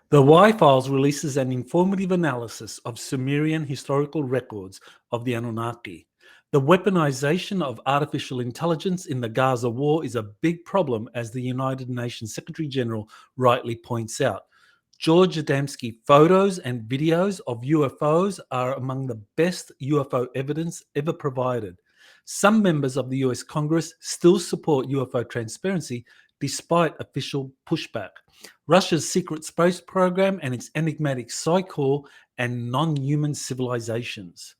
The WhyFiles releases an informative analysis of Sumerian historical records of the Anunnaki. The weaponization of artificial intelligence in the Gaza war is a big problem, as the United Nations Secretary General rightly points out. George Adamski photos and videos of UFOs are among the best UFO evidence ever provided. Some members of the US Congress still support UFO transparency despite official pushback. Russia's secret space program and its enigmatic Psi-Corps and non-human civilizations.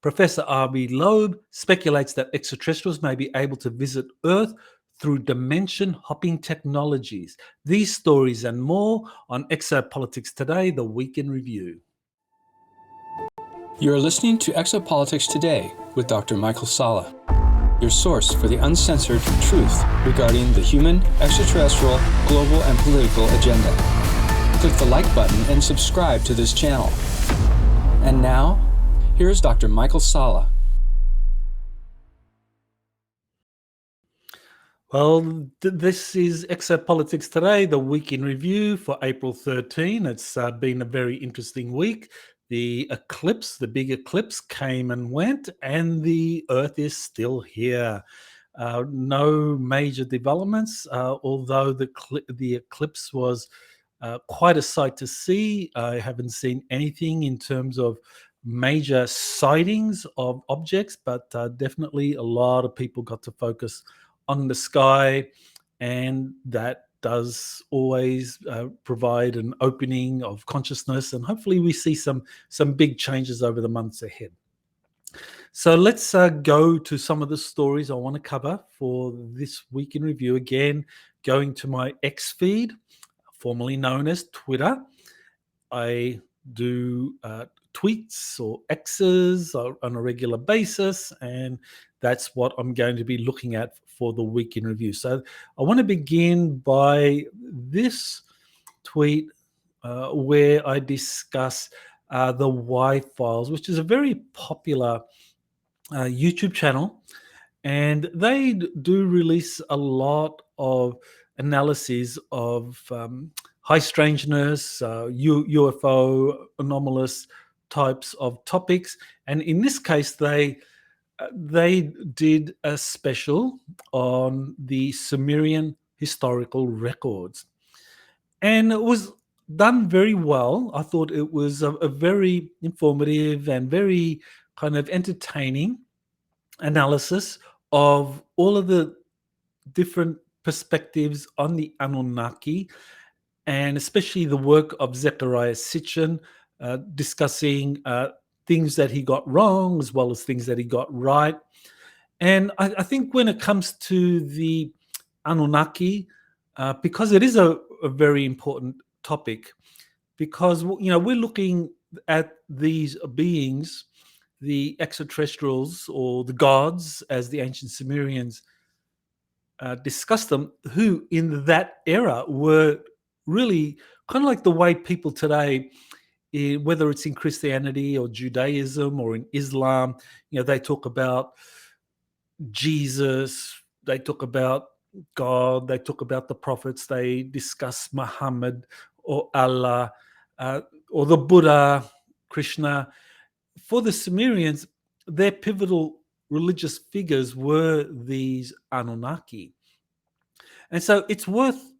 Professor R.B. Loeb speculates that extraterrestrials may be able to visit Earth through dimension-hopping technologies. These stories and more on Exopolitics Today, the Week in Review. You're listening to Exopolitics Today with Dr. Michael Salla, your source for the uncensored truth regarding the human, extraterrestrial, global, and political agenda. Click the like button and subscribe to this channel. And now, here's Dr. Michael Salla. Well, this is Exopolitics Today, the Week in Review for April 13. It's been a very interesting week. The eclipse, the big eclipse, came and went, and the Earth is still here. No major developments, although the eclipse was quite a sight to see. I haven't seen anything in terms of major sightings of objects, but definitely a lot of people got to focus on the sky, and that does always provide an opening of consciousness, and hopefully we see some big changes over the months ahead. So let's go to some of the stories I want to cover for this week in review. Again, going to my X feed, formerly known as Twitter. I do tweets or X's on a regular basis, and that's what I'm going to be looking at for the week in review. So I want to begin by this tweet where I discuss the WhyFiles, which is a very popular YouTube channel, and they do release a lot of analyses of high strangeness, UFO, anomalous types of topics. And in this case, they did a special on the Sumerian historical records. And it was done very well. I thought it was a very informative and very kind of entertaining analysis of all of the different perspectives on the Anunnaki, and especially the work of Zecharia Sitchin, discussing things that he got wrong as well as things that he got right. And I think when it comes to the Anunnaki, because it is a very important topic, because we're looking at these beings, the extraterrestrials or the gods, as the ancient Sumerians discussed them, who in that era were really kind of like the way people today, whether it's in Christianity or Judaism or in Islam, they talk about Jesus, they talk about God, they talk about the prophets, they discuss Muhammad or Allah or the Buddha, Krishna. For the Sumerians, their pivotal religious figures were these Anunnaki. And so it's worth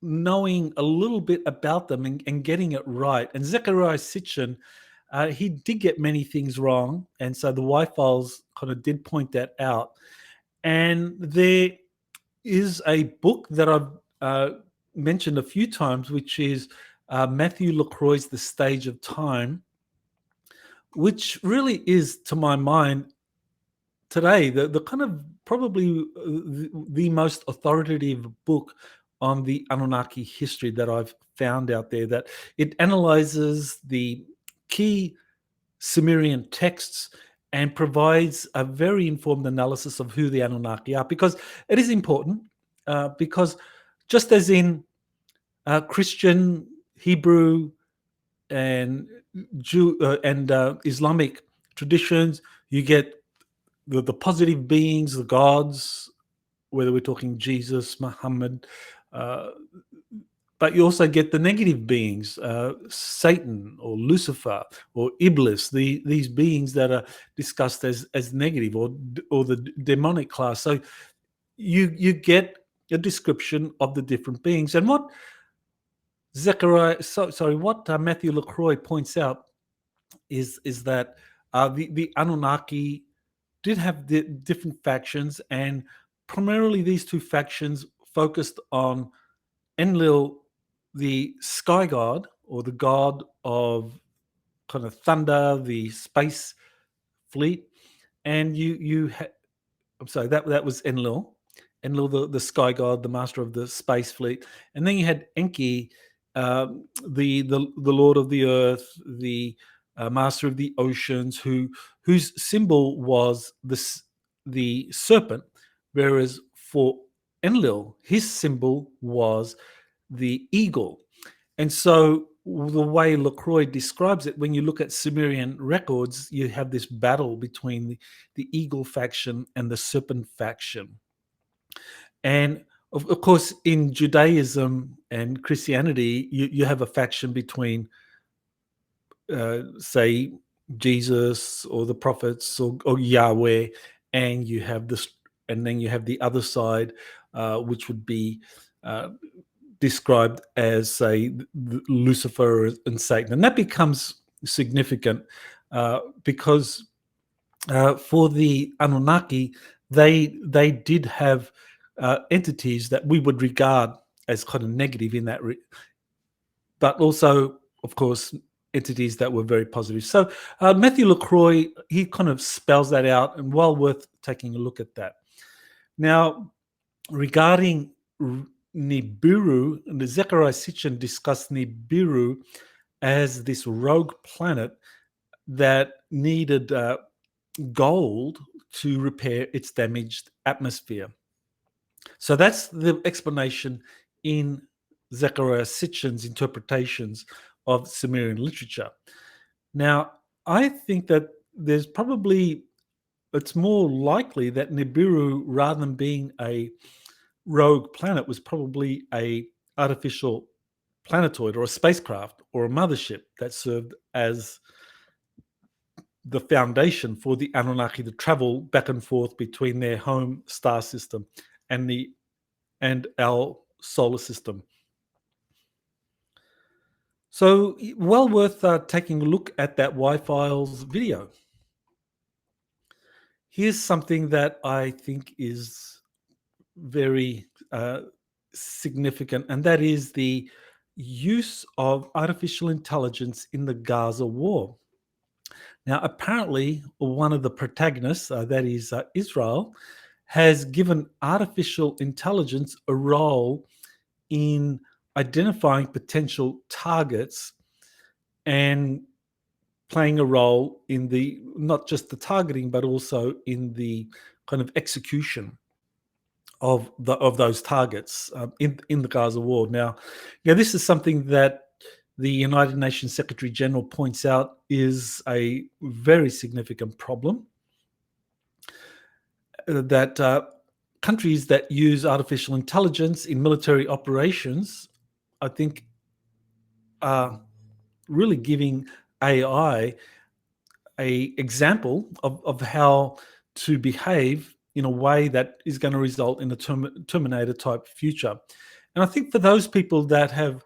knowing a little bit about them and getting it right. And Zecharia Sitchin, he did get many things wrong. And so the WhyFiles kind of did point that out. And there is a book that I've mentioned a few times, which is Matthew LaCroix's The Stage of Time, which really is, to my mind, today the kind of probably the most authoritative book on the Anunnaki history that I've found out there, that it analyzes the key Sumerian texts and provides a very informed analysis of who the Anunnaki are, because it is important, because just as in Christian, Hebrew, and Jew and Islamic traditions, you get the positive beings, the gods, whether we're talking Jesus, Muhammad, but you also get the negative beings, Satan or Lucifer or Iblis, these beings that are discussed as negative, or the demonic class. So you get a description of the different beings. And what Matthew LaCroix points out is that the Anunnaki did have different factions, and primarily these two factions focused on Enlil, the sky god, or the god of kind of thunder, the space fleet, and I'm sorry, that was Enlil. Enlil, the sky god, the master of the space fleet, and then you had Enki, the lord of the earth, the master of the oceans, whose symbol was the serpent, whereas for Enlil, his symbol was the eagle. And so the way LaCroix describes it, when you look at Sumerian records, you have this battle between the eagle faction and the serpent faction. And of course, in Judaism and Christianity, you have a faction between, say, Jesus or the prophets or Yahweh, and you have this, and then you have the other side, which would be described as, say, Lucifer and Satan. And that becomes significant because for the Anunnaki, they did have entities that we would regard as kind of negative in that, but also, of course, entities that were very positive. So Matthew LaCroix, he kind of spells that out, and well worth taking a look at that. Now, regarding Nibiru, the Zecharia Sitchin discussed Nibiru as this rogue planet that needed gold to repair its damaged atmosphere. So that's the explanation in Zecharia Sitchin's interpretations of Sumerian literature. Now, I think that it's more likely that Nibiru, rather than being a rogue planet, was probably a artificial planetoid or a spacecraft or a mothership that served as the foundation for the Anunnaki to travel back and forth between their home star system and our solar system. So, well worth taking a look at that WhyFiles video. Here's something that I think is very significant, and that is the use of artificial intelligence in the Gaza war. Now, apparently, one of the protagonists, that is Israel, has given artificial intelligence a role in identifying potential targets and playing a role in not just the targeting, but also in the kind of execution of those targets in the Gaza war. Now, this is something that the United Nations Secretary General points out is a very significant problem, that countries that use artificial intelligence in military operations, I think, are really giving AI an example of how to behave in a way that is going to result in a Terminator-type future. And I think for those people that have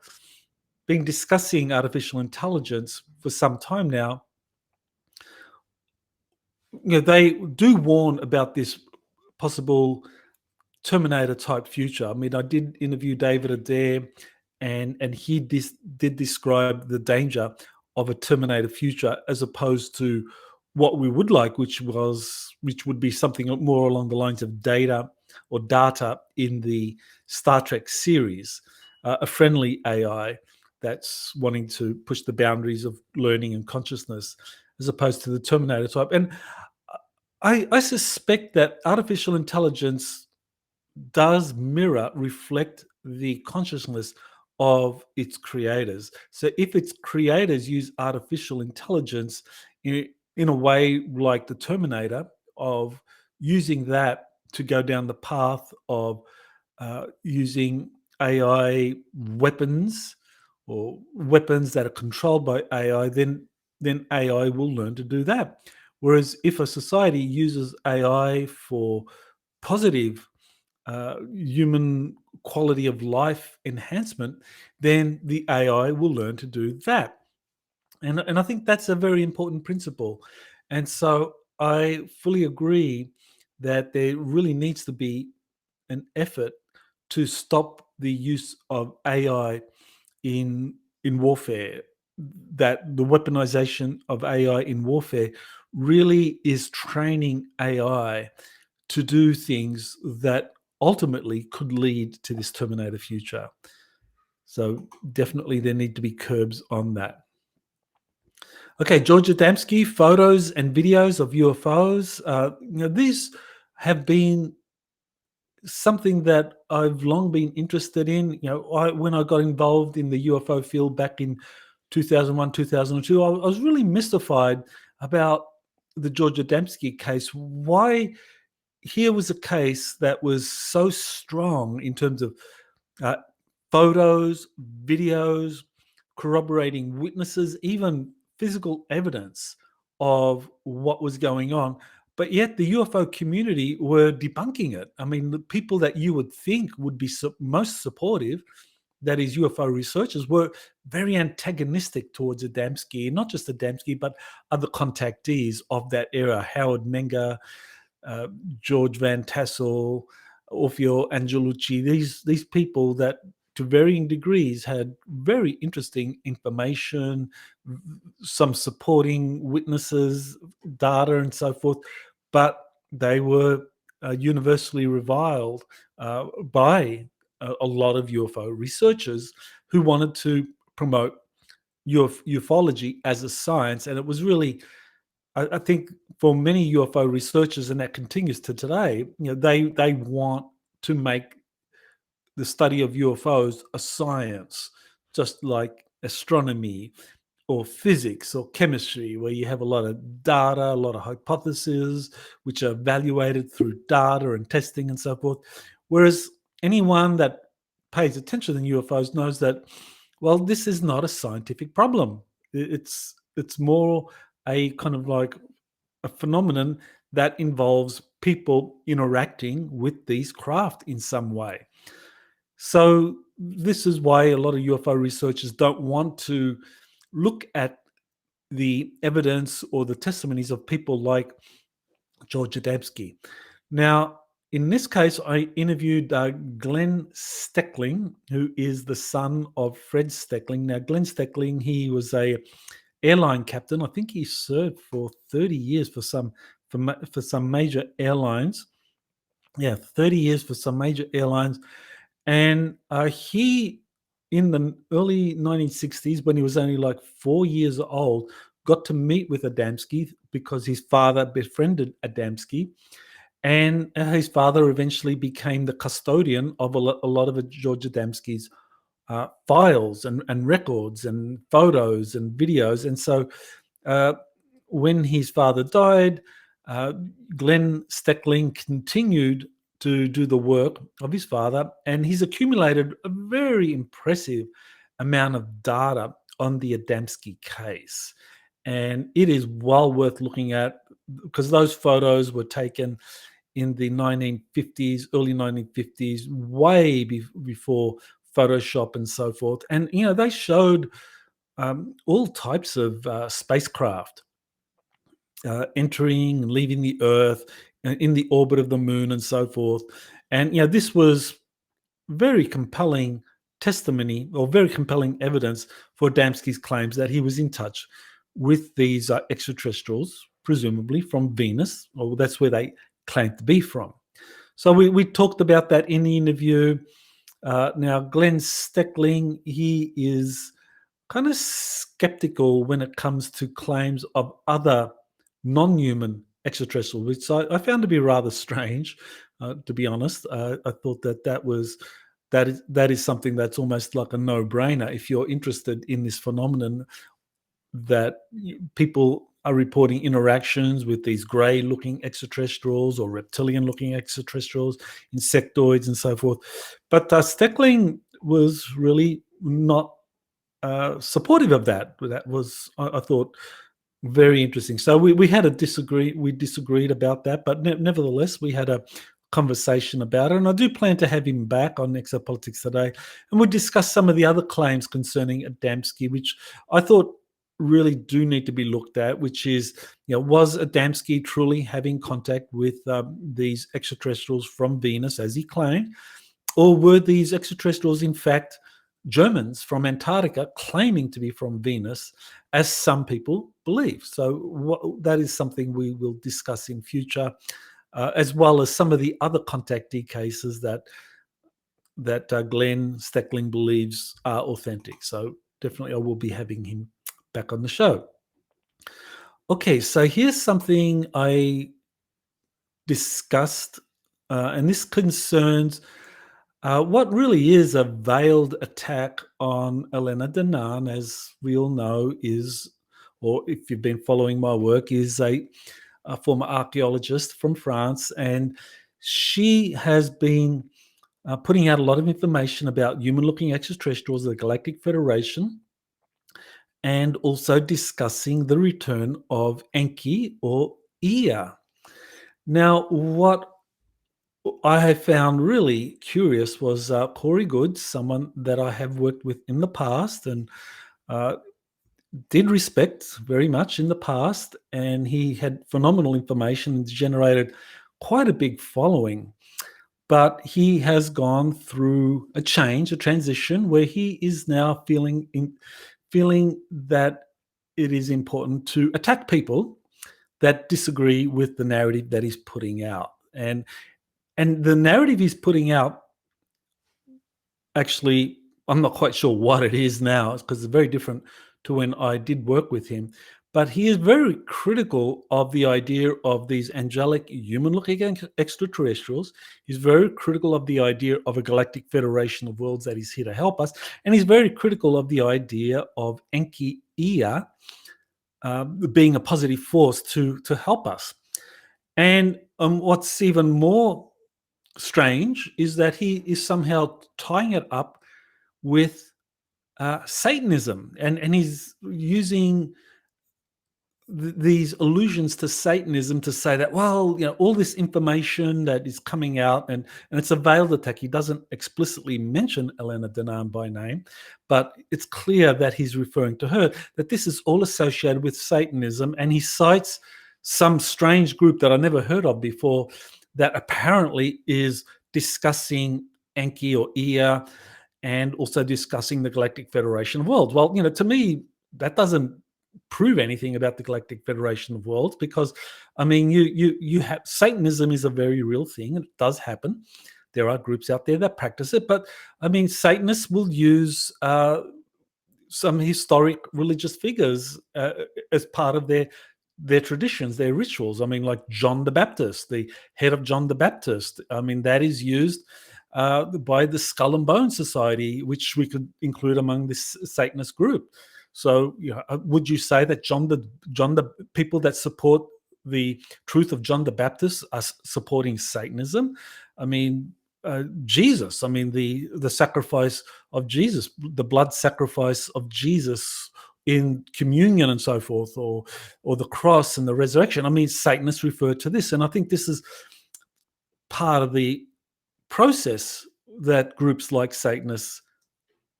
been discussing artificial intelligence for some time now, they do warn about this possible Terminator-type future. I mean, I did interview David Adair, and he did describe the danger of a Terminator future as opposed to what we would like, which would be something more along the lines of data in the Star Trek series, a friendly AI that's wanting to push the boundaries of learning and consciousness, as opposed to the Terminator type. And I suspect that artificial intelligence does reflect the consciousness of its creators. So if its creators use artificial intelligence in a way like the Terminator, of using that to go down the path of using AI weapons or weapons that are controlled by AI, then AI will learn to do that. Whereas if a society uses AI for positive human quality of life enhancement, then the AI will learn to do that. And I think that's a very important principle. And so I fully agree that there really needs to be an effort to stop the use of AI in warfare. That the weaponization of AI in warfare really is training AI to do things that ultimately could lead to this Terminator future. So definitely there need to be curbs on that. Okay, George Adamski, photos and videos of UFOs. These have been something that I've long been interested in. When I got involved in the UFO field back in 2001, 2002, I was really mystified about the George Adamski case. Why here was a case that was so strong in terms of uh, photos, videos, corroborating witnesses, even physical evidence of what was going on. But yet the UFO community were debunking it. I mean, the people that you would think would be most supportive, that is UFO researchers, were very antagonistic towards Adamski, not just Adamski, but other contactees of that era, Howard Menger, George Van Tassel, Orfeo Angelucci, these people that to varying degrees had very interesting information, some supporting witnesses, data and so forth, but they were universally reviled by a lot of UFO researchers who wanted to promote ufology as a science. And it was really, I think for many UFO researchers, and that continues to today, they want to make the study of UFOs a science, just like astronomy or physics or chemistry, where you have a lot of data, a lot of hypotheses, which are evaluated through data and testing and so forth. Whereas anyone that pays attention to UFOs knows that, well, this is not a scientific problem. It's more a kind of like a phenomenon that involves people interacting with these craft in some way. So this is why a lot of UFO researchers don't want to look at the evidence or the testimonies of people like George Adamski. Now, in this case, I interviewed Glenn Steckling, who is the son of Fred Steckling. Now, Glenn Steckling, he was a airline captain. I think he served for 30 years for some major airlines. Yeah, 30 years for some major airlines. And he, in the early 1960s, when he was only like 4 years old, got to meet with Adamski because his father befriended Adamski. And his father eventually became the custodian of a lot of George Adamski's files and records and photos and videos. And so when his father died, Glenn Steckling continued to do the work of his father, and he's accumulated a very impressive amount of data on the Adamski case. And it is well worth looking at because those photos were taken in the 1950s, early 1950s, way before Photoshop and so forth. And, they showed all types of spacecraft entering and leaving the Earth in the orbit of the moon and so forth. And, this was very compelling testimony or very compelling evidence for Adamski's claims that he was in touch with these extraterrestrials, presumably from Venus, or that's where they claimed to be from. So we talked about that in the interview. Now, Glenn Steckling, he is kind of skeptical when it comes to claims of other non-human extraterrestrials, which I found to be rather strange, to be honest. I thought that is something that's almost like a no-brainer if you're interested in this phenomenon that people are reporting interactions with these grey-looking extraterrestrials or reptilian-looking extraterrestrials, insectoids, and so forth. But Steckling was really not supportive of that. That was, I thought, very interesting. So we had we disagreed about that, but nevertheless, we had a conversation about it. And I do plan to have him back on Exopolitics today. And we'll discuss some of the other claims concerning Adamski, which I thought really do need to be looked at, which is, was Adamski truly having contact with these extraterrestrials from Venus, as he claimed? Or were these extraterrestrials, in fact, Germans from Antarctica claiming to be from Venus, as some people believe? So that is something we will discuss in future, as well as some of the other contactee cases that Glenn Steckling believes are authentic. So definitely I will be having him back on the show. Okay, so here's something I discussed, and this concerns what really is a veiled attack on Elena Danaan, as we all know, or if you've been following my work, is a former archaeologist from France, and she has been putting out a lot of information about human-looking extraterrestrials, the Galactic Federation, and also discussing the return of Enki or Ea. Now, what I have found really curious was Corey Goods, someone that I have worked with in the past and did respect very much in the past, and he had phenomenal information and generated quite a big following. But he has gone through a transition, where he is now feeling that it is important to attack people that disagree with the narrative that he's putting out. And the narrative he's putting out, actually, I'm not quite sure what it is now, because it's very different to when I did work with him. But he is very critical of the idea of these angelic human-looking extraterrestrials. He's very critical of the idea of a galactic federation of worlds that is here to help us. And he's very critical of the idea of Enki Ea being a positive force to help us. And what's even more strange is that he is somehow tying it up with Satanism, and he's using these allusions to Satanism to say that, well, all this information that is coming out, and it's a veiled attack. He doesn't explicitly mention Elena Danaan by name, but it's clear that he's referring to her, that this is all associated with Satanism. And he cites some strange group that I never heard of before that apparently is discussing Enki or Ea, and also discussing the Galactic Federation of Worlds. Well, to me, that doesn't prove anything about the Galactic Federation of Worlds, because, I mean, you have Satanism is a very real thing, and it does happen. There are groups out there that practice it, but I mean, Satanists will use some historic religious figures as part of their traditions, their rituals. I mean, like John the Baptist, the head of John the Baptist. I mean, that is used by the Skull and Bone Society, which we could include among this Satanist group. So, would you say that John the people that support the truth of John the Baptist are supporting Satanism? I mean, Jesus. I mean, the sacrifice of Jesus, the blood sacrifice of Jesus in communion and so forth, or the cross and the resurrection. I mean, Satanists refer to this, and I think this is part of the process that groups like Satanists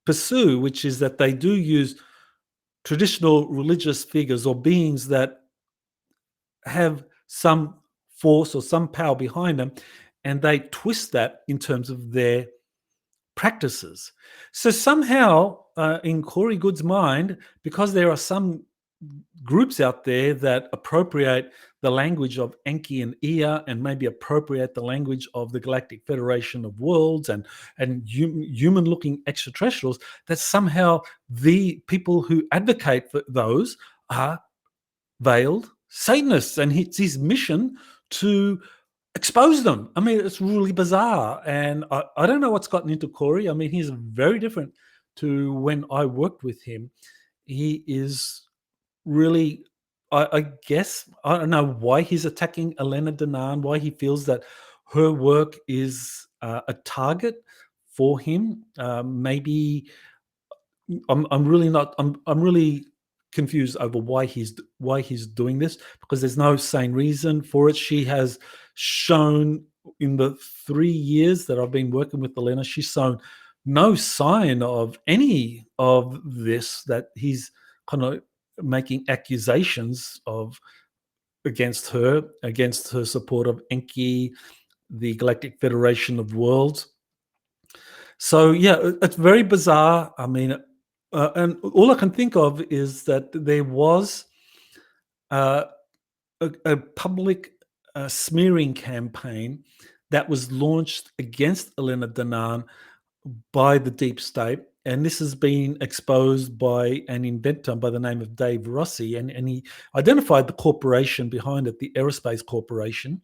pursue, which is that they do use traditional religious figures or beings that have some force or some power behind them, and they twist that in terms of their practices. So somehow, in Corey Good's mind, because there are some groups out there that appropriate the language of Enki and Ea, and maybe appropriate the language of the Galactic Federation of Worlds and human-looking extraterrestrials, that somehow the people who advocate for those are veiled Satanists, and it's his mission to expose them. I mean, it's really bizarre, and I don't know what's gotten into Corey. I mean, he's very different to when I worked with him. He is really, I guess, I don't know why he's attacking Elena Danaan, why he feels that her work is a target for him. Maybe I'm really not. I'm really confused over why he's doing this, because there's no sane reason for it. She has shown in the 3 years that I've been working with Elena, she's shown no sign of any of this, that he's kind of making accusations against her support of Enki, the Galactic Federation of Worlds. So yeah, it's very bizarre. I mean, and all I can think of is that there was a public smearing campaign that was launched against Elena Danaan by the deep state. And this has been exposed by an inventor by the name of Dave Rossi. And he identified the corporation behind it, the Aerospace Corporation.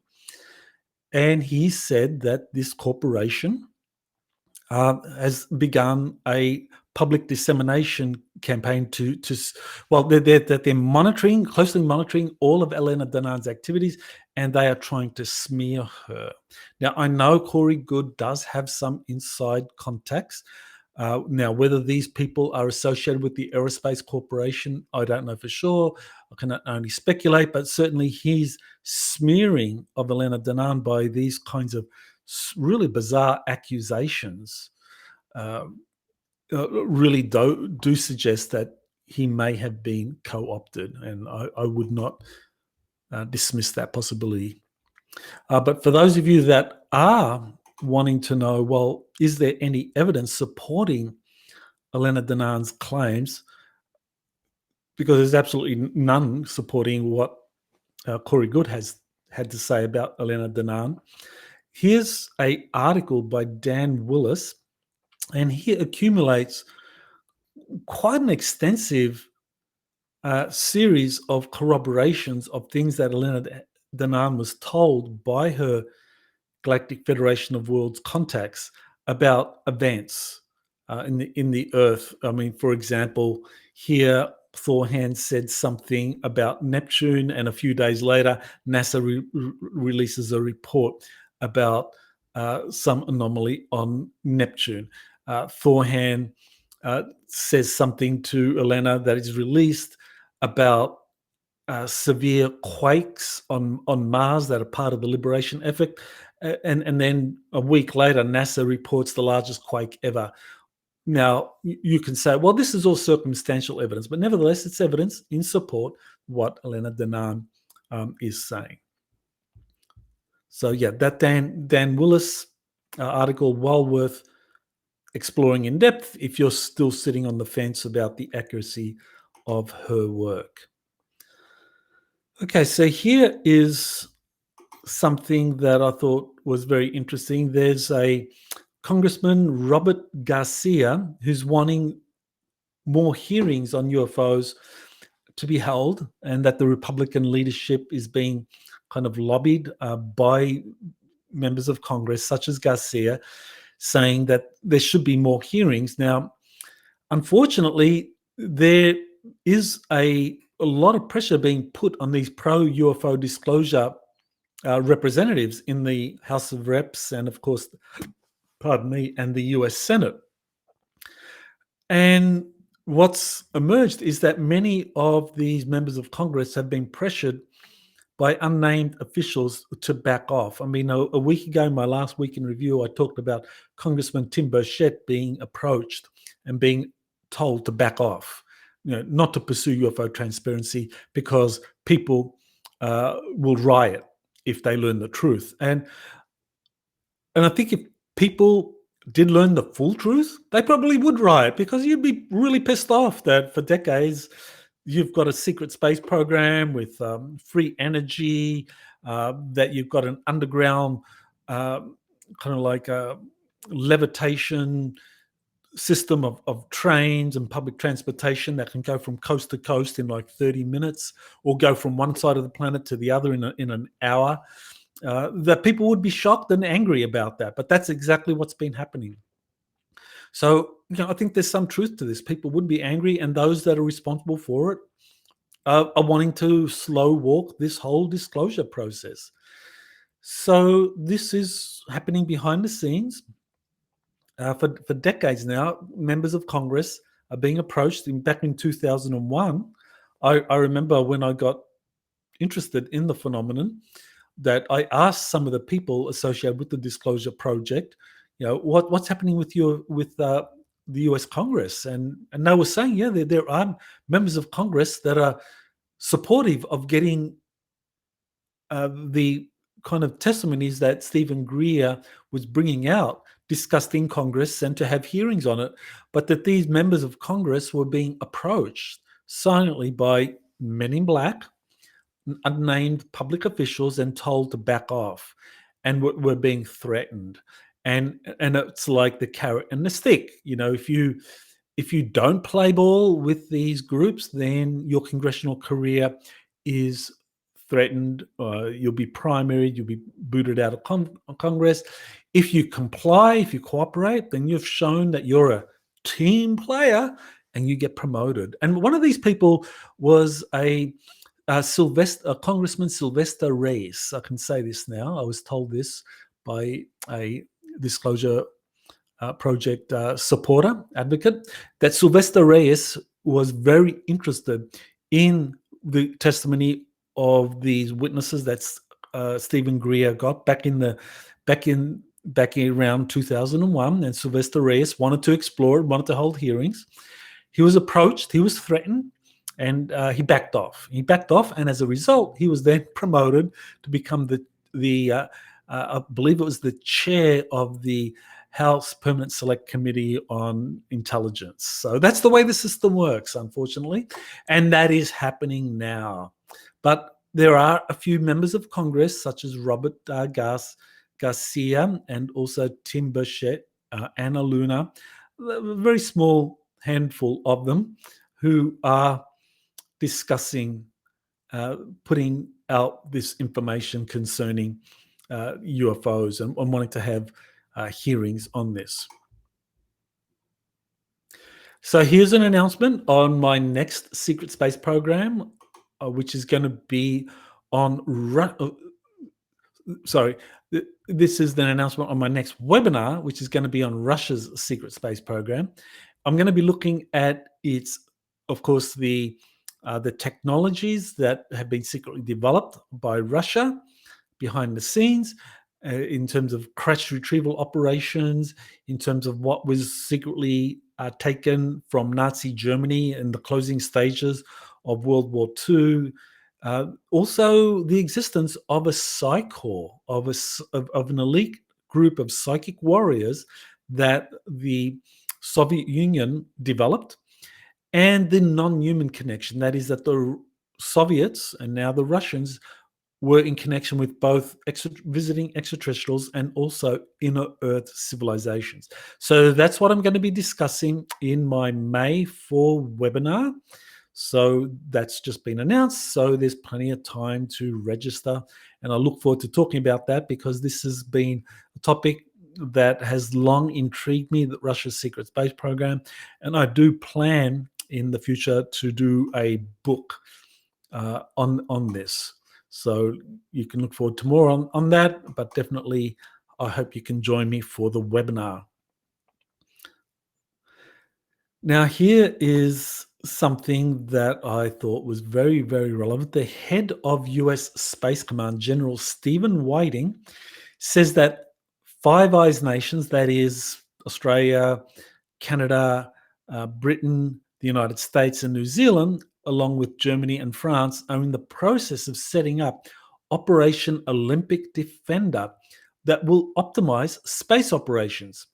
And he said that this corporation has begun a public dissemination campaign that they're closely monitoring all of Elena Danaan's activities, and they are trying to smear her. Now, I know Corey Goode does have some inside contacts. Now, whether these people are associated with the Aerospace Corporation, I don't know for sure. I can only speculate, but certainly his smearing of Elena Danaan by these kinds of really bizarre accusations really do suggest that he may have been co-opted, and I would not dismiss that possibility. But for those of you that are wanting to know, well, is there any evidence supporting Elena Danaan's claims? Because there's absolutely none supporting what Corey Goode has had to say about Elena Danaan. Here's an article by Dan Willis, and he accumulates quite an extensive series of corroborations of things that Elena Danaan was told by her Galactic Federation of Worlds contacts about events in the Earth. I mean, for example, here Thorhan said something about Neptune, and a few days later, NASA releases a report about some anomaly on Neptune. Thorhan says something to Elena that is released about severe quakes on Mars that are part of the liberation effort. And then a week later, NASA reports the largest quake ever. Now, you can say, well, this is all circumstantial evidence, but nevertheless, it's evidence in support of what Elena Danaan is saying. So yeah, that Dan Willis article, well worth exploring in depth if you're still sitting on the fence about the accuracy of her work. Okay, so here is something that I thought was very interesting. There's a Congressman, Robert Garcia, who's wanting more hearings on UFOs to be held, and that the Republican leadership is being kind of lobbied by members of Congress, such as Garcia, saying that there should be more hearings. Now, unfortunately, there is a lot of pressure being put on these pro-UFO disclosure representatives in the House of Reps and, of course, and the US Senate. And what's emerged is that many of these members of Congress have been pressured by unnamed officials to back off. I mean, a week ago, in my last week in review, I talked about Congressman Tim Burchett being approached and being told to back off, not to pursue UFO transparency because people will riot if they learn the truth. And I think if people did learn the full truth, they probably would riot, because you'd be really pissed off that for decades you've got a secret space program with free energy, that you've got an underground kind of like a levitation system of trains and public transportation that can go from coast to coast in like 30 minutes, or go from one side of the planet to the other in an hour. That people would be shocked and angry about that, but that's exactly what's been happening. So, I think there's some truth to this. People would be angry, and those that are responsible for it are wanting to slow walk this whole disclosure process. So this is happening behind the scenes. for decades now, members of Congress are being approached. Back in 2001, I remember when I got interested in the phenomenon, that I asked some of the people associated with the Disclosure Project, what's happening with the U.S. Congress, and they were saying, yeah, there are members of Congress that are supportive of getting the kind of testimonies that Stephen Greer was bringing out discussed in Congress and to have hearings on it, but that these members of Congress were being approached silently by men in black, unnamed public officials, and told to back off, and were being threatened. And it's like the carrot and the stick. If you don't play ball with these groups, then your congressional career is threatened. You'll be primaried. You'll be booted out of Congress. If you comply, if you cooperate, then you've shown that you're a team player and you get promoted. And one of these people was Congressman Sylvester Reyes. I can say this now. I was told this by a Disclosure Project supporter, advocate, that Sylvester Reyes was very interested in the testimony of these witnesses that Stephen Greer got back in around 2001, and Sylvester Reyes wanted to explore it, wanted to hold hearings. He was approached, he was threatened, and he backed off. And as a result, he was then promoted to become I believe it was the chair of the House Permanent Select Committee on Intelligence. So that's the way the system works, unfortunately, and that is happening now. But there are a few members of Congress, such as Robert Garcia and also Tim Burchett, Anna Luna, a very small handful of them, who are discussing putting out this information concerning UFOs and wanting to have hearings on this. So here's an announcement on my next secret space program, which is going to be on this is an announcement on my next webinar, which is going to be on Russia's secret space program. I'm going to be looking at of course, the technologies that have been secretly developed by Russia behind the scenes, in terms of crash retrieval operations, in terms of what was secretly taken from Nazi Germany in the closing stages of World War II. Also, the existence of a Psi-Corps, of an elite group of psychic warriors that the Soviet Union developed, and the non-human connection. That is, that the Soviets and now the Russians were in connection with both visiting extraterrestrials and also inner Earth civilizations. So that's what I'm going to be discussing in my May 4 webinar. So that's just been announced. So there's plenty of time to register. And I look forward to talking about that, because this has been a topic that has long intrigued me, that Russia's secret space program. And I do plan in the future to do a book on this. So you can look forward to more on that, but definitely I hope you can join me for the webinar. Now, here is something that I thought was very, very relevant. The head of US Space Command, General Stephen Whiting, says that Five Eyes nations, that is Australia, Canada, Britain, the United States, and New Zealand, along with Germany and France, are in the process of setting up Operation Olympic Defender that will optimize space operations.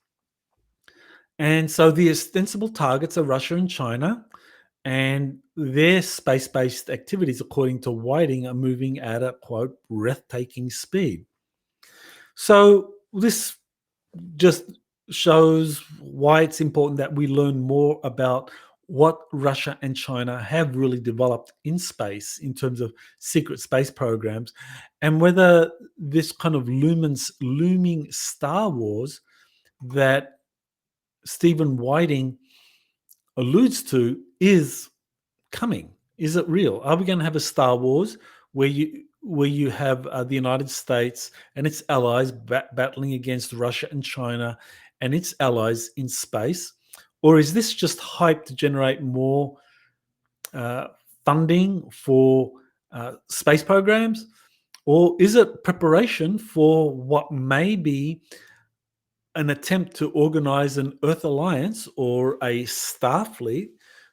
And so the ostensible targets are Russia and China, and their space-based activities, according to Whiting, are moving at a, quote, breathtaking speed. So this just shows why it's important that we learn more about what Russia and China have really developed in space in terms of secret space programs, and whether this kind of looming Star Wars that Stephen Whiting alludes to is coming. Is it real? Are we going to have a Star Wars where you have the United States and its allies battling against Russia and China, and its allies in space? Or is this just hype to generate more funding for space programs? Or is it preparation for what may be an attempt to organize an Earth alliance or a Starfleet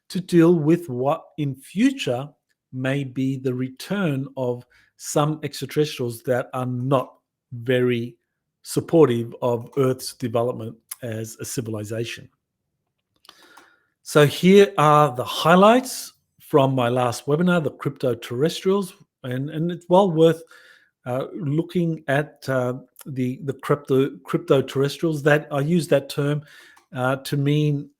to deal with what in future may be the return of some extraterrestrials that are not very supportive of Earth's development as a civilization? So here are the highlights from my last webinar, the Crypto Terrestrials, and it's well worth looking at the crypto terrestrials. That I use that term to mean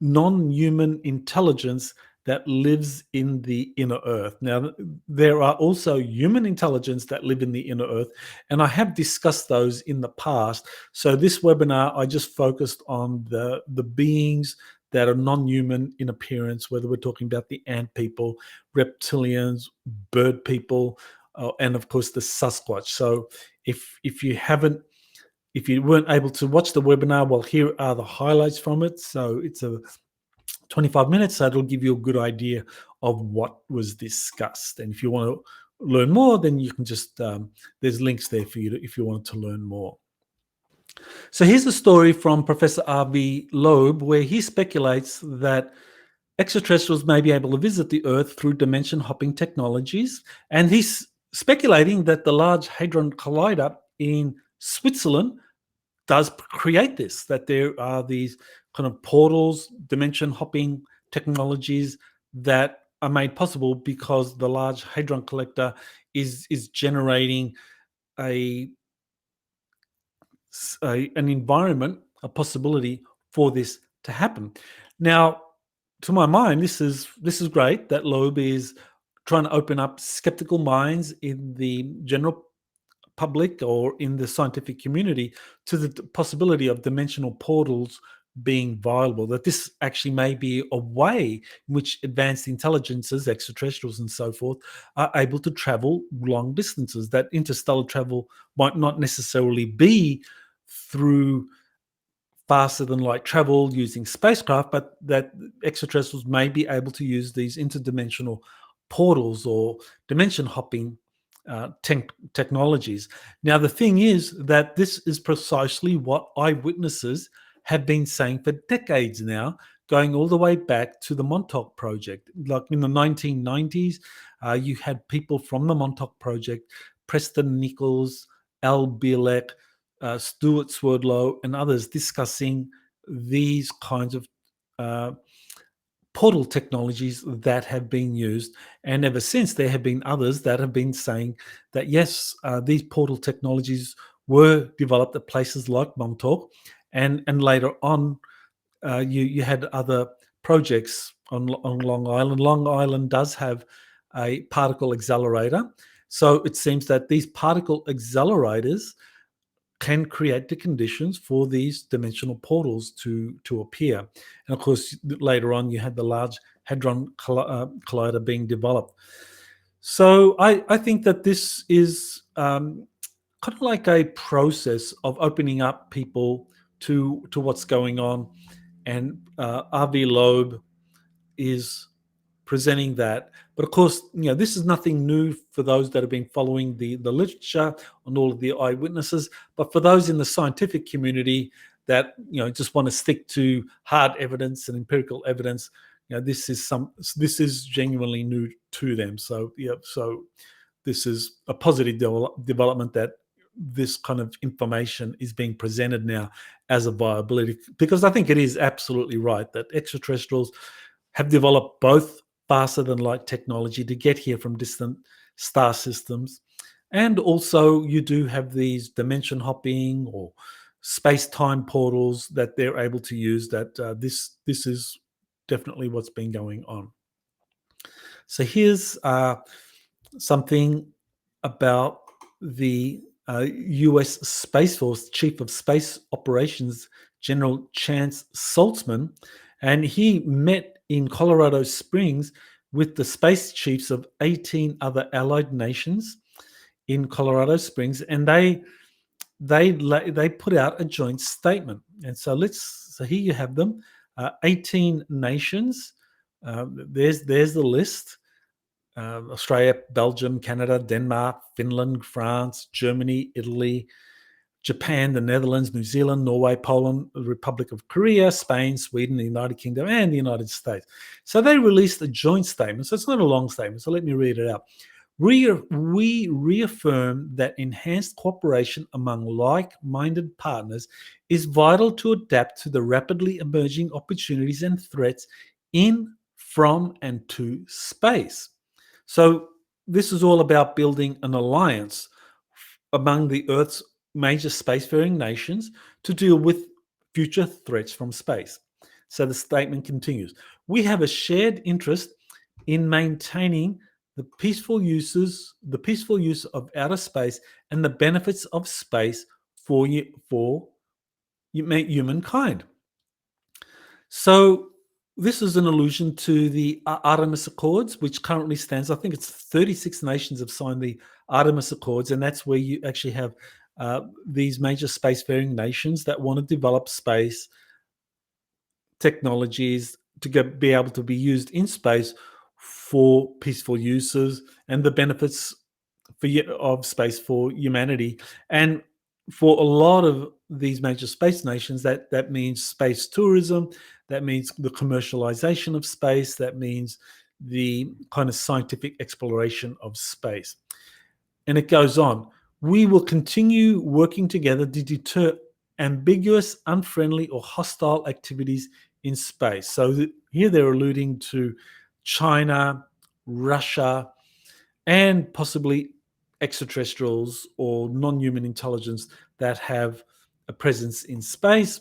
non-human intelligence that lives in the inner earth. Now, there are also human intelligence that live in the inner earth, and I have discussed those in the past. So this webinar, I just focused on the beings that are non-human in appearance, whether we're talking about the ant people, reptilians, bird people, and of course the Sasquatch. So if you weren't able to watch the webinar, well, here are the highlights from it. So it's a 25 minutes, so it'll give you a good idea of what was discussed. And if you want to learn more, then you can just, there's links there for you if you want to learn more. So here's a story from Professor R.V. Loeb, where he speculates that extraterrestrials may be able to visit the Earth through dimension hopping technologies. And he's speculating that the Large Hadron Collider in Switzerland does create this, that there are these kind of portals, dimension hopping technologies that are made possible because the Large Hadron Collider is generating an environment, a possibility for this to happen. Now, to my mind, this is great that Loeb is trying to open up skeptical minds in the general public or in the scientific community to the possibility of dimensional portals being viable, that this actually may be a way in which advanced intelligences, extraterrestrials and so forth, are able to travel long distances, that interstellar travel might not necessarily be through faster than light travel using spacecraft, but that extraterrestrials may be able to use these interdimensional portals or dimension hopping technologies. Now, the thing is that this is precisely what eyewitnesses have been saying for decades now, going all the way back to the Montauk Project. Like in the 1990s, you had people from the Montauk Project, Preston Nichols, Al Bielek, Stuart Swerdlow, and others discussing these kinds of portal technologies that have been used. And ever since, there have been others that have been saying that, yes, these portal technologies were developed at places like Montauk. And later on, you had other projects on Long Island. Long Island does have a particle accelerator. So it seems that these particle accelerators can create the conditions for these dimensional portals to appear. And of course, later on, you had the Large Hadron Collider being developed. So I think that this is kind of like a process of opening up people to what's going on. And R.V. Loeb is presenting that. But of course, this is nothing new for those that have been following the literature on all of the eyewitnesses. But for those in the scientific community that just want to stick to hard evidence and empirical evidence, this is genuinely new to them. So so this is a positive development that this kind of information is being presented now as a viability, because I think it is absolutely right that extraterrestrials have developed both faster than light technology to get here from distant star systems. And also you do have these dimension hopping or space-time portals that they're able to use, that this is definitely what's been going on. So here's something about the US Space Force Chief of Space Operations, General Chance Saltzman, and he met in Colorado Springs with the space chiefs of 18 other allied nations in Colorado Springs, and they they put out a joint statement. And so here you have them, 18 nations. There's the list. Australia, Belgium, Canada, Denmark, Finland, France, Germany, Italy, Japan, the Netherlands, New Zealand, Norway, Poland, the Republic of Korea, Spain, Sweden, the United Kingdom, and the United States. So they released a joint statement. So it's not a long statement. So let me read it out. We reaffirm that enhanced cooperation among like-minded partners is vital to adapt to the rapidly emerging opportunities and threats in, from, and to space. So this is all about building an alliance among the Earth's major spacefaring nations to deal with future threats from space. So the statement continues. We have a shared interest in maintaining the peaceful use of outer space and the benefits of space for humankind. So this is an allusion to the Artemis Accords, which currently stands, I think it's 36 nations have signed the Artemis Accords, and that's where you actually have these major spacefaring nations that want to develop space technologies to be able to be used in space for peaceful uses and the benefits of space for humanity. And for a lot of these major space nations, that means space tourism, that means the commercialization of space, that means the kind of scientific exploration of space. And it goes on. We will continue working together to deter ambiguous, unfriendly, or hostile activities in space. So here they're alluding to China, Russia, and possibly extraterrestrials or non-human intelligence that have a presence in space.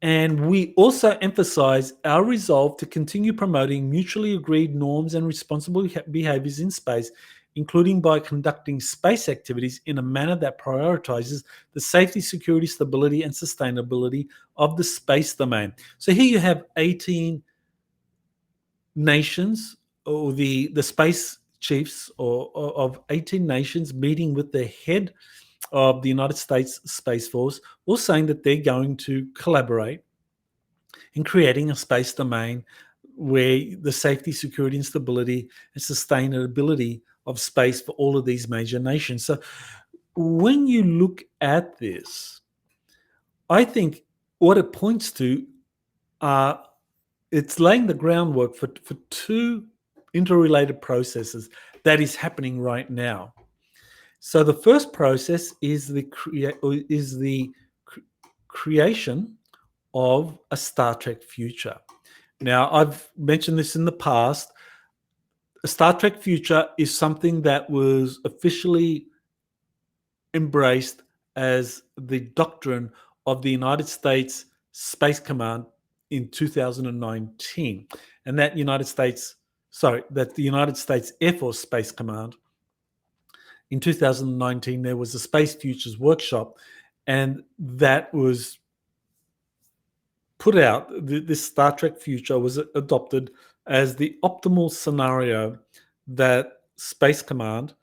And we also emphasize our resolve to continue promoting mutually agreed norms and responsible behaviors in space, including by conducting space activities in a manner that prioritizes the safety, security, stability, and sustainability of the space domain. So here you have 18 nations, or the space chiefs of 18 nations meeting with the head of the United States Space Force, all saying that they're going to collaborate in creating a space domain where the safety, security, and stability and sustainability of space for all of these major nations. So when you look at this, I think what it points to are it's laying the groundwork for two interrelated processes that is happening right now. So the first process is the creation of a Star Trek future. Now, I've mentioned this in the past. A Star Trek future is something that was officially embraced as the doctrine of the United States Space Command in 2019, and that the United States Air Force Space Command in 2019, there was a Space Futures workshop, and that was put out. This Star Trek future was adopted as the optimal scenario that Space Command,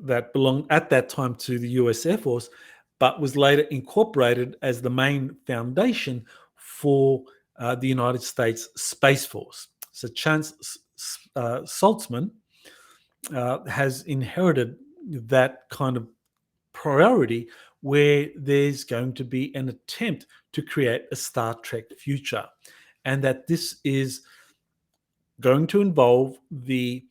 that belonged at that time to the US Air Force, but was later incorporated as the main foundation for the United States Space Force. So Chance Saltzman has inherited that kind of priority where there's going to be an attempt to create a Star Trek future, and that this is going to involve the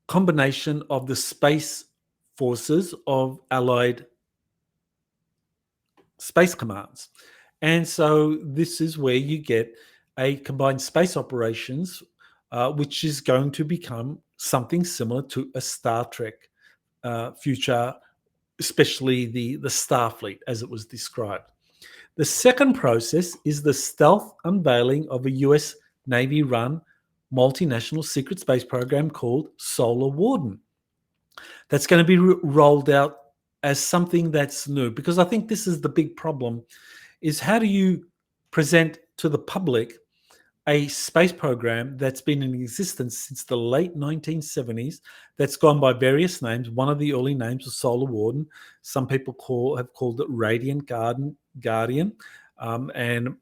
combination of the space forces of allied space commands. And so this is where you get a combined space operations, which is going to become something similar to a Star Trek future, especially the Starfleet as it was described. The second process is the stealth unveiling of a US Navy-run multinational secret space program called Solar Warden. That's going to be rolled out as something that's new, because I think this is the big problem, is how do you present to the public a space program that's been in existence since the late 1970s that's gone by various names. One of the early names was Solar Warden. Some people have called it Radiant Guardian, and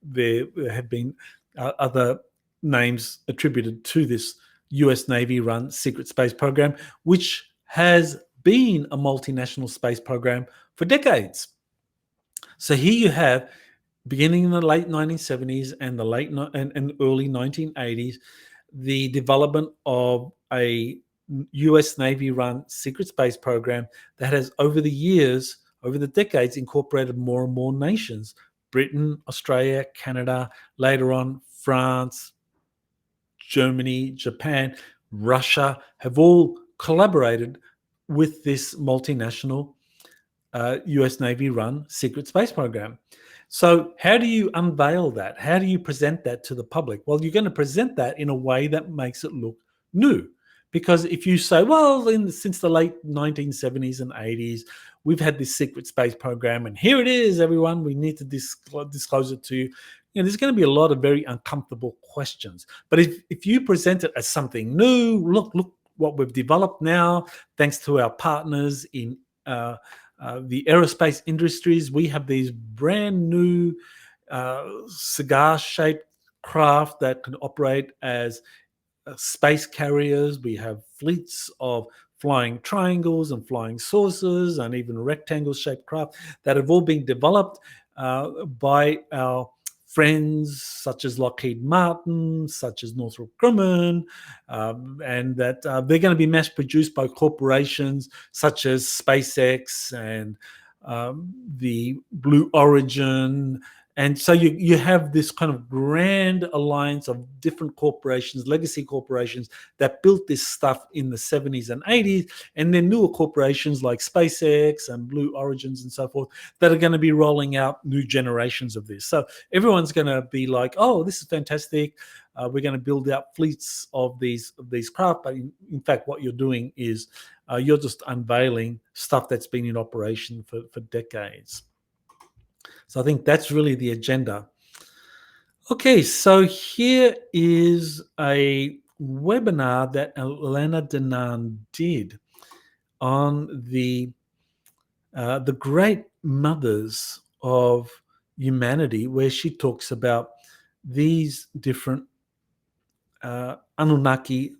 there have been other names attributed to this US Navy-run secret space program, which has been a multinational space program for decades. So here you have, beginning in the late 1970s and the and early 1980s, the development of a US Navy-run secret space program that has, over the years, over the decades, incorporated more and more nations. Britain, Australia, Canada, later on France, Germany, Japan, Russia have all collaborated with this multinational US Navy run secret space program. So how do you unveil that? How do you present that to the public? Well, you're going to present that in a way that makes it look new. Because if you say, well, since the late 1970s and 80s, we've had this secret space program, and here it is, everyone, we need to disclose it to you. There's going to be a lot of very uncomfortable questions. But if you present it as something new, look what we've developed now, thanks to our partners in the aerospace industries, we have these brand new cigar-shaped craft that can operate as space carriers. We have fleets of flying triangles and flying saucers and even rectangle-shaped craft that have all been developed by our friends such as Lockheed Martin, such as Northrop Grumman, and that they're going to be mass-produced by corporations such as SpaceX and the Blue Origin. And so you have this kind of grand alliance of different corporations, legacy corporations, that built this stuff in the 70s and 80s, and then newer corporations like SpaceX and Blue Origins and so forth that are going to be rolling out new generations of this. So everyone's going to be like, oh, this is fantastic. We're going to build out fleets of these craft. But in fact, what you're doing is you're just unveiling stuff that's been in operation for decades. So I think that's really the agenda. Okay, so here is a webinar that Elena Danaan did on the great mothers of humanity, where she talks about these different Anunnaki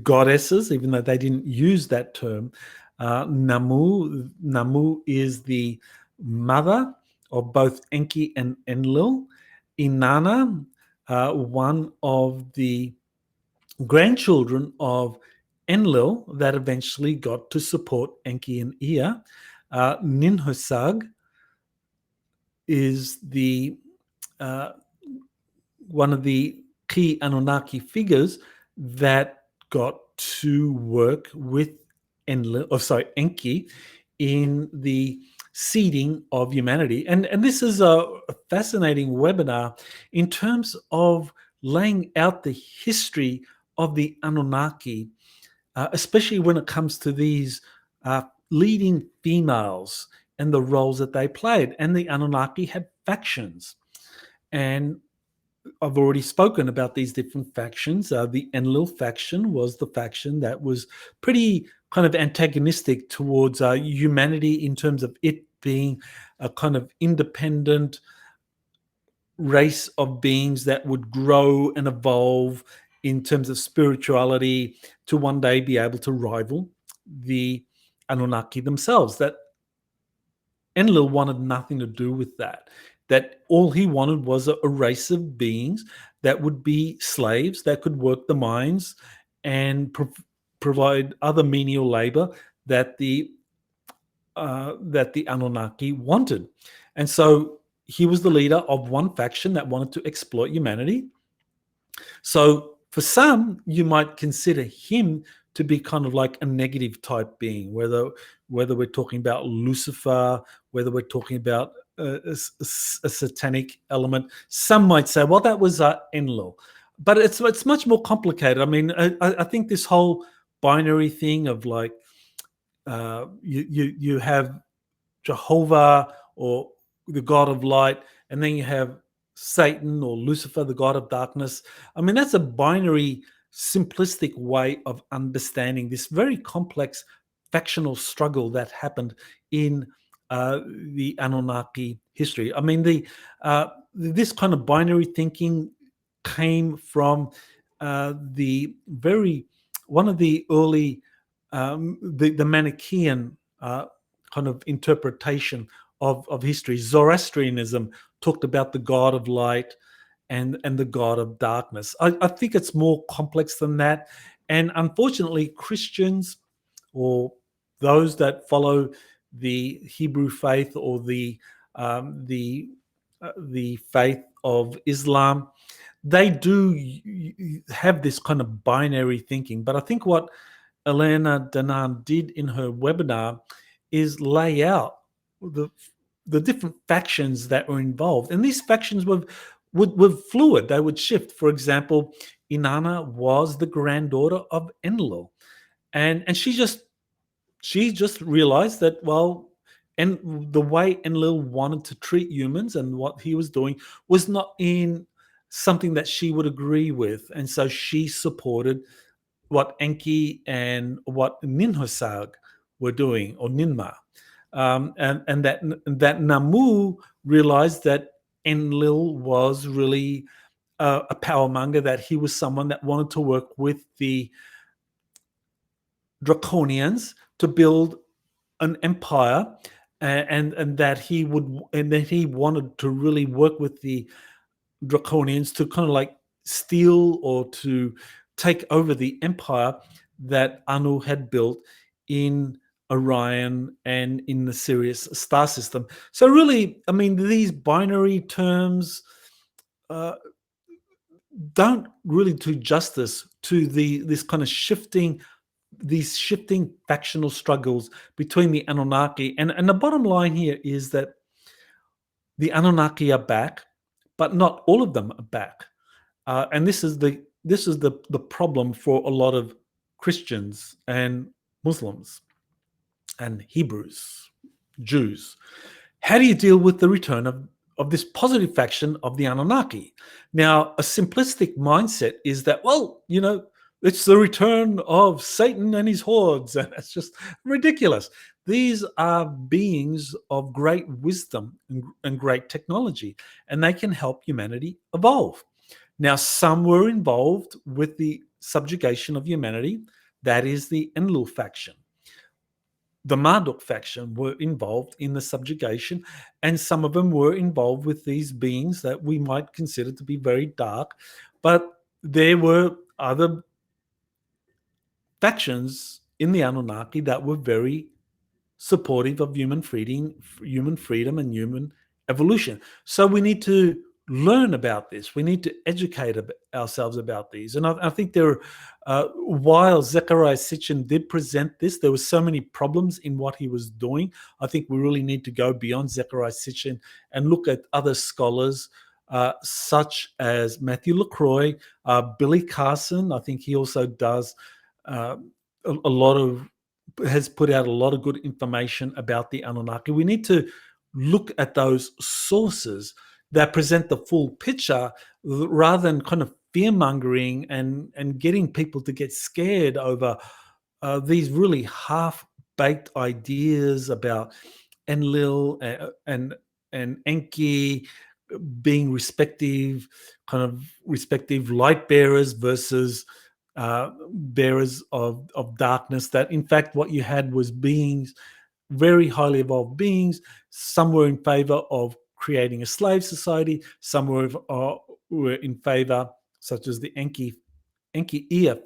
goddesses, even though they didn't use that term. Namu is the mother of both Enki and Enlil. Inanna, one of the grandchildren of Enlil that eventually got to support Enki and Ea. Ninhursag is the one of the key Anunnaki figures that got to work with Enki in the seeding of humanity. And this is a fascinating webinar in terms of laying out the history of the Anunnaki, especially when it comes to these leading females and the roles that they played. And the Anunnaki had factions. And I've already spoken about these different factions. The Enlil faction was the faction that was pretty kind of antagonistic towards humanity in terms of it being a kind of independent race of beings that would grow and evolve in terms of spirituality to one day be able to rival the Anunnaki themselves. That Enlil wanted nothing to do with that. That all he wanted was a race of beings that would be slaves, that could work the mines and provide other menial labor that the Anunnaki wanted. And so he was the leader of one faction that wanted to exploit humanity. So for some, you might consider him to be kind of like a negative type being, whether we're talking about Lucifer, whether we're talking about a satanic element. Some might say, well, that was Enlil. But it's much more complicated. I mean, I think this whole binary thing of like you have Jehovah or the God of light, and then you have Satan or Lucifer, the god of darkness. I mean, that's a binary, simplistic way of understanding this very complex factional struggle that happened in the Anunnaki history. I mean, this kind of binary thinking came from the very one of the early the Manichaean kind of interpretation of history. Zoroastrianism talked about the god of light and the god of darkness. I think it's more complex than that, and unfortunately, Christians or those that follow the Hebrew faith or the faith of Islam, they do have this kind of binary thinking. But I think what Elena Danaan did in her webinar is lay out the different factions that were involved, and these factions were fluid. They would shift. For example, Inanna was the granddaughter of Enlil, and she just realized that, well, and the way Enlil wanted to treat humans and what he was doing was not in something that she would agree with, and so she supported what Enki and what Ninhursag were doing, or Ninmah, and that Namu realized that Enlil was really a powermonger, that he was someone that wanted to work with the Draconians to build an empire, and that he wanted to really work with the Draconians to kind of like steal or to take over the empire that Anu had built in Orion and in the Sirius star system. So really, I mean, these binary terms don't really do justice to this kind of shifting factional struggles between the Anunnaki. And the bottom line here is that the Anunnaki are back, but not all of them are back. And this is the problem for a lot of Christians and Muslims and Hebrews, Jews. How do you deal with the return of this positive faction of the Anunnaki? Now, a simplistic mindset is that, well, it's the return of Satan and his hordes, and it's just ridiculous. These are beings of great wisdom and great technology, and they can help humanity evolve. Now, some were involved with the subjugation of humanity. That is the Enlil faction. The Marduk faction were involved in the subjugation, and some of them were involved with these beings that we might consider to be very dark. But there were other factions in the Anunnaki that were very supportive of human freedom and human evolution. So we need to learn about this. We need to educate ourselves about these. And I think while Zecharia Sitchin did present this, there were so many problems in what he was doing. I think we really need to go beyond Zecharia Sitchin and look at other scholars such as Matthew LaCroix, Billy Carson. I think he also does has put out a lot of good information about the Anunnaki. We need to look at those sources that present the full picture rather than kind of fear-mongering and getting people to get scared over these really half-baked ideas about Enlil and Enki being respective light bearers versus bearers of darkness. That in fact what you had was beings, very highly evolved beings. Some were in favor of creating a slave society. Some were in favor, such as the Enki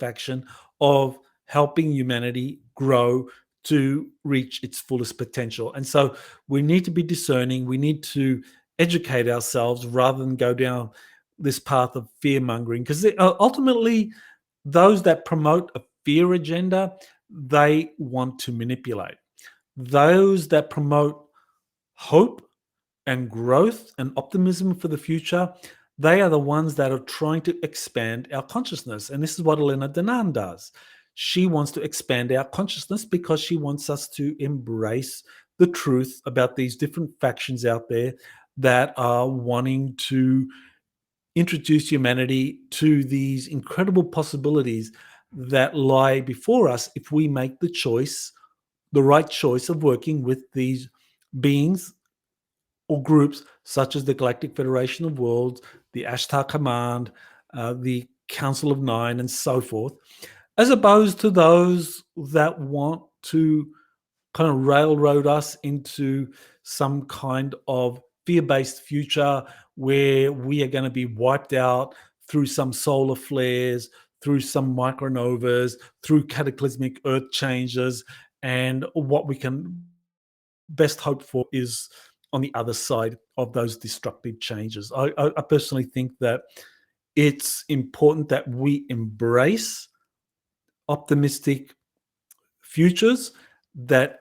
faction, of helping humanity grow to reach its fullest potential. And so we need to be discerning. We need to educate ourselves rather than go down this path of fear-mongering, because ultimately those that promote a fear agenda, they want to manipulate. Those that promote hope and growth and optimism for the future, they are the ones that are trying to expand our consciousness. And this is what Elena Danaan does. She wants to expand our consciousness because she wants us to embrace the truth about these different factions out there that are wanting to introduce humanity to these incredible possibilities that lie before us if we make the right choice of working with these beings or groups such as the Galactic Federation of Worlds, the Ashtar Command, the Council of Nine, and so forth, as opposed to those that want to kind of railroad us into some kind of fear-based future where we are going to be wiped out through some solar flares, through some micronovas, through cataclysmic earth changes, and what we can best hope for is on the other side of those destructive changes. I personally think that it's important that we embrace optimistic futures, that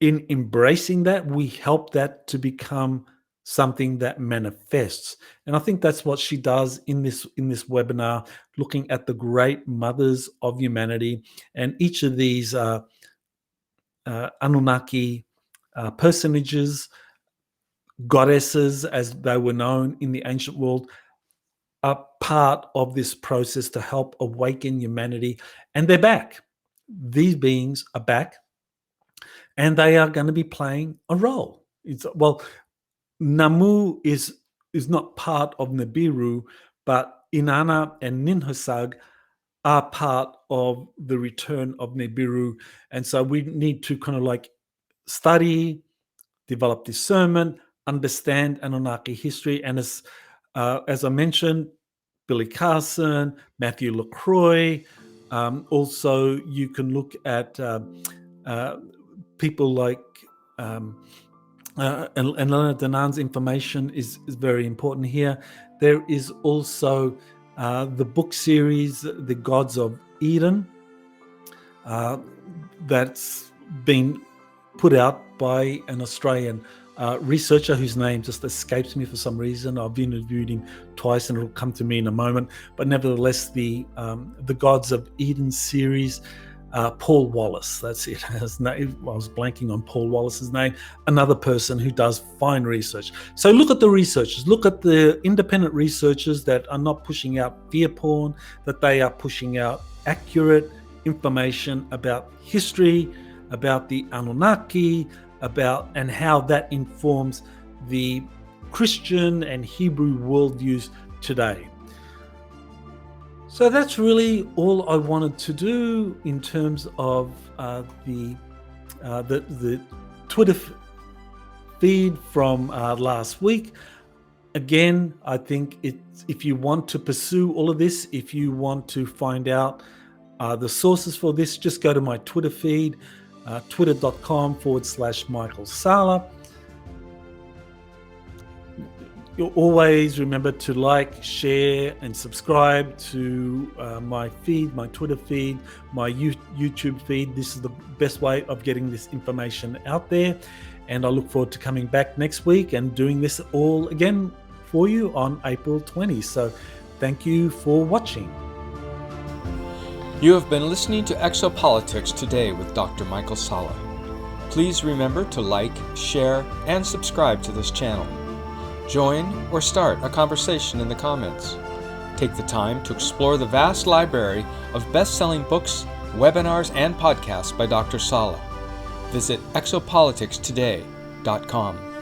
in embracing that, we help that to become something that manifests. And I think that's what she does in this webinar, looking at the great mothers of humanity, and each of these Anunnaki personages, goddesses as they were known in the ancient world, are part of this process to help awaken humanity. And they're back. These beings are back, and they are going to be playing a role. Namu is not part of Nibiru, but Inanna and Ninhursag are part of the return of Nibiru. And so we need to kind of like study, develop discernment, understand Anunnaki history. And as I mentioned, Billy Carson, Matthew LaCroix. Also, you can look at people like Elena Danaan's information is very important here. There is also the book series, The Gods of Eden, that's been put out by an Australian researcher whose name just escapes me for some reason. I've interviewed him twice and it'll come to me in a moment. But nevertheless, the Gods of Eden series, Paul Wallace, that's it. I was blanking on Paul Wallace's name. Another person who does fine research. So look at the researchers. Look at the independent researchers that are not pushing out fear porn, that they are pushing out accurate information about history, about the Anunnaki, and how that informs the Christian and Hebrew worldviews today. So that's really all I wanted to do in terms of the Twitter feed from last week. Again, I think if you want to pursue all of this, if you want to find out the sources for this, just go to my Twitter feed, twitter.com/Michael Salla. You'll always remember to like, share, and subscribe to my feed, my Twitter feed, my YouTube feed. This is the best way of getting this information out there. And I look forward to coming back next week and doing this all again for you on April 20. So thank you for watching. You have been listening to Exopolitics today with Dr. Michael Salla. Please remember to like, share, and subscribe to this channel. Join or start a conversation in the comments. Take the time to explore the vast library of best-selling books, webinars, and podcasts by Dr. Salla. Visit exopoliticstoday.com.